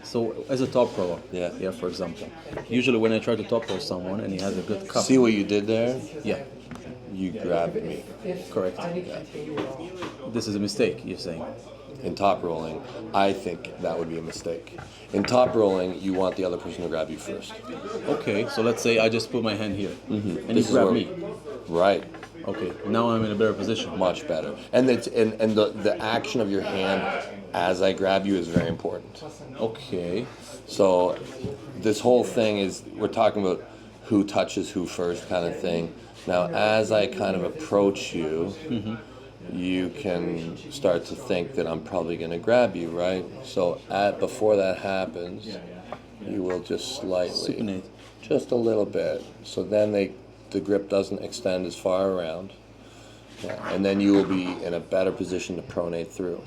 So as a top rower, Yeah. yeah, for example, usually when I try to top row someone and he has a good cup, See what you did there? yeah, You grabbed me. correct. This is a mistake, you're saying. In top rolling, I think that would be a mistake. In top rolling, you want the other person to grab you first. Okay, so let's say I just put my hand here and This you is grab where- me. Right. Okay, now I'm in a better position. Much better. And the action of your hand as I grab you is very important. Okay, So this whole thing is, we're talking about who touches who first kind of thing. Now, as I kind of approach you, you can start to think that I'm probably going to grab you, right? So before that happens, you will just slightly, supinate. just a little bit. So then the grip doesn't extend as far around. Yeah. And then you will be in a better position to pronate through.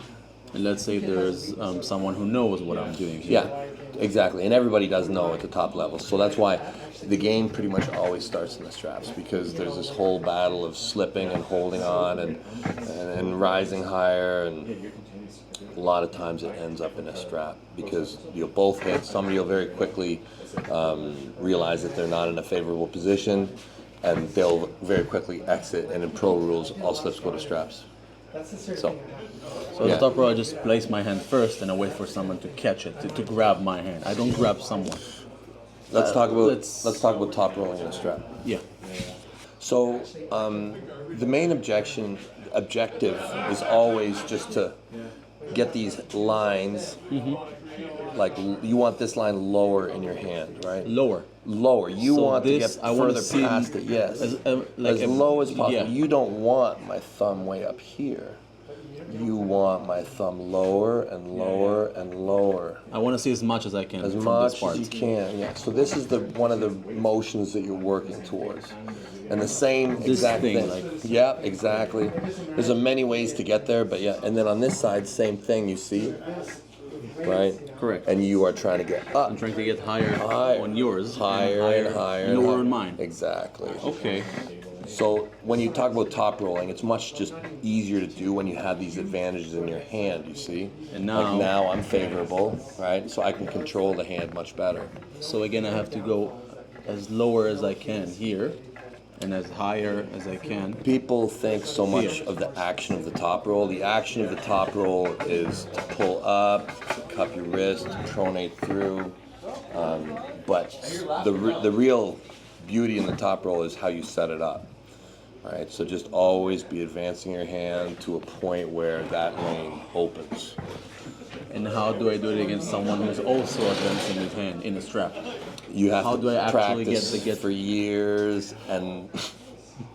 And let's say there's someone who knows what I'm doing here. Yeah, exactly. And everybody does know at the top level. So that's why the game pretty much always starts in the straps, because there's this whole battle of slipping and holding on and rising higher. And a lot of times it ends up in a strap because you'll both hit. Somebody will very quickly realize that they're not in a favorable position, and they'll very quickly exit. And in pro rules, all slips go to straps. So. So as Yeah. a top row, I just place my hand first and I wait for someone to catch it, to grab my hand. I don't grab someone. Let's talk about let's- talk about top rolling in a strap. Yeah. So the main objective is always just to get these lines. Like you want this line lower in your hand, right? Lower. Lower. You So want to this, get I wanna further see past it. Yes. as As low as possible. yeah. You don't want my thumb way up here. You want my thumb lower and lower and lower. I want to see as much as I can As from much this part. as you can, yeah. So this is one of the motions that you're working towards. And the same This exact thing, thing. like- Yeah, exactly. There's a many ways to get there, but yeah. And then on this side, same thing, you see? Right? Correct. And you are trying to get up. I'm trying to get higher, Higher. on yours, Higher and higher. and lower higher. on mine. Exactly. Okay. So when you talk about top rolling, it's much just easier to do when you have these advantages in your hand, you see? And now- like now I'm favorable, right? So I can control the hand much better. So again, I have to go as lower as I can here, and as higher as I can. People think so much Here. of the action of the top roll. The action of the top roll is to pull up, to cup your wrist, to pronate through. But the real beauty in the top roll is how you set it up. Right? So just always be advancing your hand to a point where that lane opens. And how do I do it against someone who's also advancing his hand in a strap? You have How to do I actually practice get for years and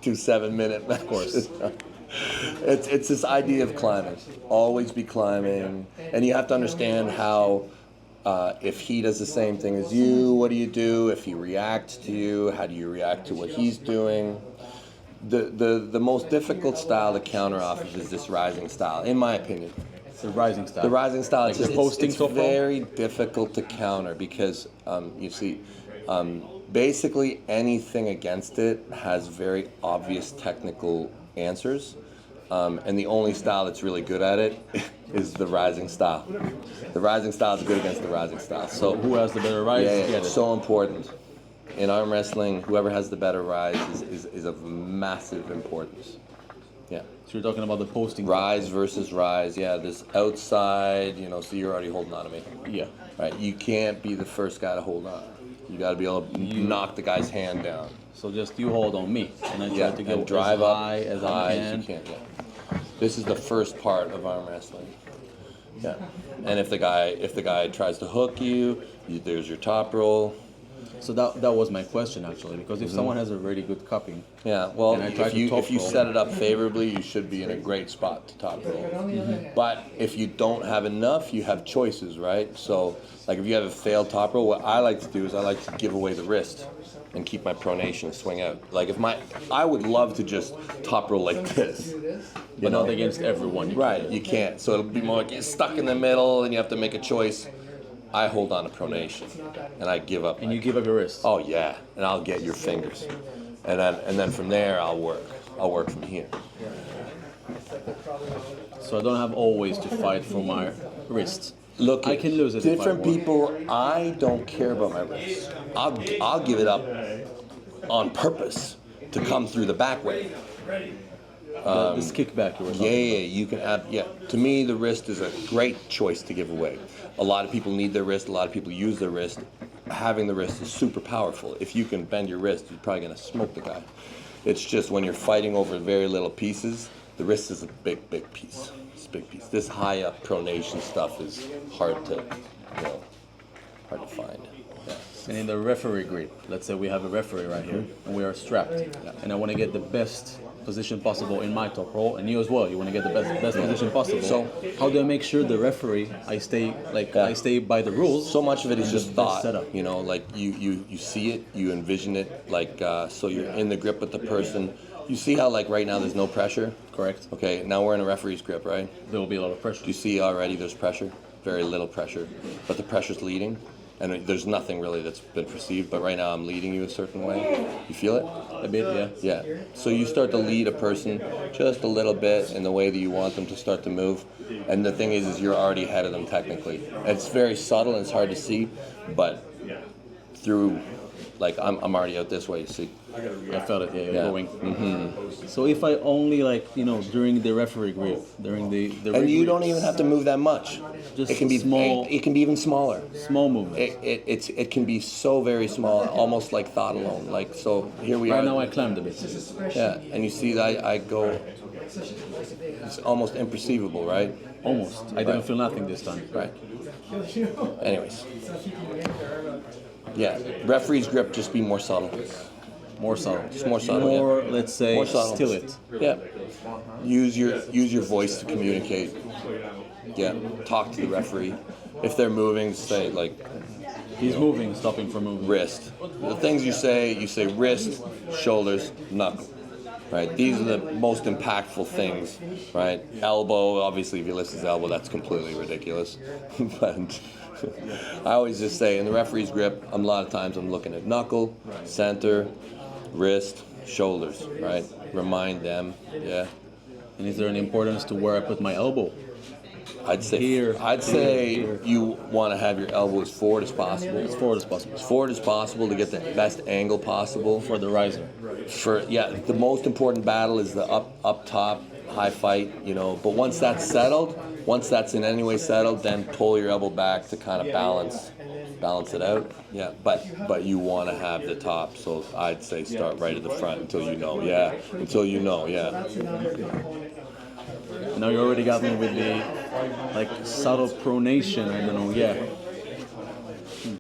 do 7-minute matches. Of course. It's this idea of climbing. Always be climbing, and you have to understand how. If he does the same thing as you, what do you do? If he reacts to you, how do you react to what he's doing? The most difficult style to counter off of is this rising style, in my opinion. It's a rising style. The rising style, Like it's, the just, posting it's top roll? very difficult to counter because, you see, basically anything against it has very obvious technical answers. And the only style that's really good at it is the rising style. The rising style is good against the rising style. So Who has the better rise? yeah, Get it's it. so important. In arm wrestling, whoever has the better rise is of massive importance. Yeah. So you're talking about the posting. Rise versus rise, yeah. This outside, so you're already holding on to me. Yeah. Right, you can't be the first guy to hold on. You got to be able to knock the guy's hand down. So just you hold on me, and I try Yeah, to go and drive as up high as high I as can. you can. Yeah. This is the first part of arm wrestling. Yeah, and if the guy tries to hook you, there's your top roll. So that was my question actually, because if someone has a really good cupping, Yeah, well, And I try if to you top if you roll. set it up favorably, you should be in a great spot to top roll. But if you don't have enough, you have choices, right? So, like if you have a failed top roll, what I like to do is I like to give away the wrist and keep my pronation swing out. Like I would love to just top roll like this. but not against everyone. Right, you can't. So it'll be more like you're stuck in the middle and you have to make a choice. I hold on to pronation and I give up. And you give up your wrist. Oh yeah, and I'll get your fingers, and then from there I'll work. I'll work from here. So I don't have always to fight for my wrist. Look, I can lose it if I different want. people. I don't care about my wrist. I'll give it up on purpose to come through the back way. This kickback you were talking Yeah, you can have. Yeah, to me, the wrist is a great choice to give away. A lot of people need their wrist. A lot of people use their wrist. Having the wrist is super powerful. If you can bend your wrist, you're probably gonna smoke the guy. It's just when you're fighting over very little pieces, the wrist is a big piece. It's a big piece. This high up pronation stuff is hard to, hard to find. Yeah. And in the referee grip, let's say we have a referee right here, and we are strapped, and I want to get the best position possible in my top roll, and you as well. You want to get the best position possible. So how do I make sure the referee I stay by the rules? So much of it is just best thought, setup. like you see it, you envision it, like so you're in the grip with the person. You see how like right now there's no pressure? Correct. Okay, now we're in a referee's grip, right? There will be a lot of pressure. Do you see already there's pressure? Very little pressure, but the pressure's leading, and there's nothing really that's been perceived, but right now I'm leading you a certain way. You feel it? A bit, yeah. Yeah. So you start to lead a person just a little bit in the way that you want them to start to move. And the thing is you're already ahead of them technically. It's very subtle and it's hard to see, but through, like I'm already out this way, you see. I felt it, yeah, you're Yeah. going. Mm-hmm. So if I only during the referee grip, during the And you rig don't grips, even have to move that much. Just It can be small- It can be even smaller. small movements. It can be so very small, almost like thought alone. Like so, here we Right are. now I climbed a bit. Yeah, and you see that I go. It's almost imperceivable, right? Almost. I didn't Right. feel nothing this time. Right. Anyways. Yeah, referee's grip just be more subtle. More subtle. Just more subtle. More, Yeah. let's say, More subtle. still it. Yeah. Use your voice to communicate. Yeah. Talk to the referee. If they're moving, say like He's moving, stopping from moving. wrist. The things you say wrist, shoulders, knuckle. Right? These are the most impactful things, right? Elbow, obviously if you list his elbow, that's completely ridiculous. But I always just say in the referee's grip, a lot of times I'm looking at knuckle, center, wrist, shoulders, right? Remind them, yeah. And is there an importance to where I put my elbow? I'd say Here, here. you want to have your elbow as forward as possible. As forward as possible. As forward as possible to get the best angle possible. For the riser. The most important battle is the up top high fight, but once that's settled, once that's in any way settled, then pull your elbow back to kind of balance it out. Yeah, but you want to have the top, so I'd say start right at the front until you know. Yeah. Now you already got me with the subtle pronation. I don't know. Yeah.